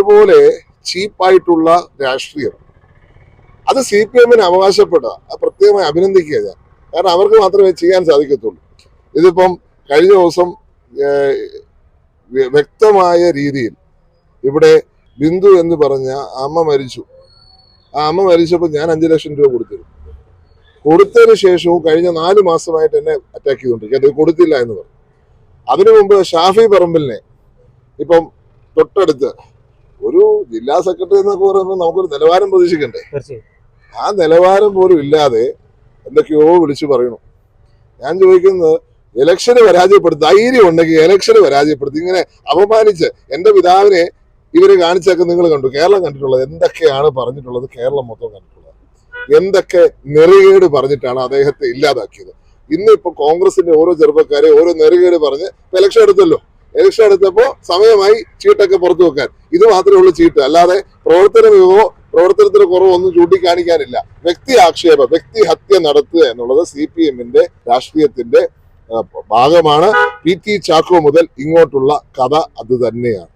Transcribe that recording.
ഇതുപോലെ ചീപ്പായിട്ടുള്ള രാഷ്ട്രീയം അത് CPM അവകാശപ്പെടുക, അത് പ്രത്യേകമായി അഭിനന്ദിക്കുക ഞാൻ. കാരണം അവർക്ക് മാത്രമേ ചെയ്യാൻ സാധിക്കത്തുള്ളൂ. ഇതിപ്പം കഴിഞ്ഞ ദിവസം വ്യക്തമായ രീതിയിൽ ഇവിടെ ബിന്ദു എന്ന് പറഞ്ഞ അമ്മ മരിച്ചു. ആ അമ്മ മരിച്ചപ്പോൾ ഞാൻ 5 ലക്ഷം രൂപ കൊടുത്തിരുന്നു. കൊടുത്തതിന് ശേഷവും കഴിഞ്ഞ 4 മാസമായിട്ട് എന്നെ അറ്റാക്ക് ചെയ്തുകൊണ്ടിരിക്കുക. അത് കൊടുത്തില്ല എന്ന് പറഞ്ഞു. അതിനു മുമ്പ് ഷാഫി പറമ്പിലിനെ ഇപ്പം തൊട്ടടുത്ത് ഒരു ജില്ലാ സെക്രട്ടറി എന്നൊക്കെ പറയുമ്പോൾ നമുക്കൊരു നിലവാരം പ്രതീക്ഷിക്കണ്ടേ? ആ നിലവാരം പോലും ഇല്ലാതെ എന്തൊക്കെയോ വിളിച്ചു പറയണു. ഞാൻ ചോദിക്കുന്നത്, ഇലക്ഷന് പരാജയപ്പെടുത്തി, ധൈര്യം ഉണ്ടെങ്കിൽ ഇലക്ഷന് പരാജയപ്പെടുത്തി ഇങ്ങനെ അപമാനിച്ച് എന്റെ പിതാവിനെ ഇവര് കാണിച്ചൊക്കെ നിങ്ങൾ കണ്ടു. കേരളം കണ്ടിട്ടുള്ളത് എന്തൊക്കെയാണ് പറഞ്ഞിട്ടുള്ളത്, കേരളം മൊത്തം കണ്ടിട്ടുള്ളത് എന്തൊക്കെ നെറുകേട് പറഞ്ഞിട്ടാണ് അദ്ദേഹത്തെ ഇല്ലാതാക്കിയത്. ഇന്നിപ്പോ കോൺഗ്രസിന്റെ ഓരോ ചെറുപ്പക്കാരെ ഓരോ നെറുകേട് പറഞ്ഞ് ഇലക്ഷൻ എടുത്തല്ലോ. ഇലക്ഷൻ എടുത്തപ്പോ സമയമായി ചീട്ടൊക്കെ പുറത്തു വെക്കാൻ. ഇത് മാത്രമേ ഉള്ളൂ ചീട്ട്, അല്ലാതെ പ്രവർത്തനത്തിന് കുറവോ ഒന്നും ചൂണ്ടിക്കാണിക്കാനില്ല. വ്യക്തി ആക്ഷേപം, വ്യക്തി ഹത്യ നടത്തുക എന്നുള്ളത് CPM രാഷ്ട്രീയത്തിന്റെ ഭാഗമാണ്. PT ചാക്കോ മുതൽ ഇങ്ങോട്ടുള്ള കഥ അത് തന്നെയാണ്.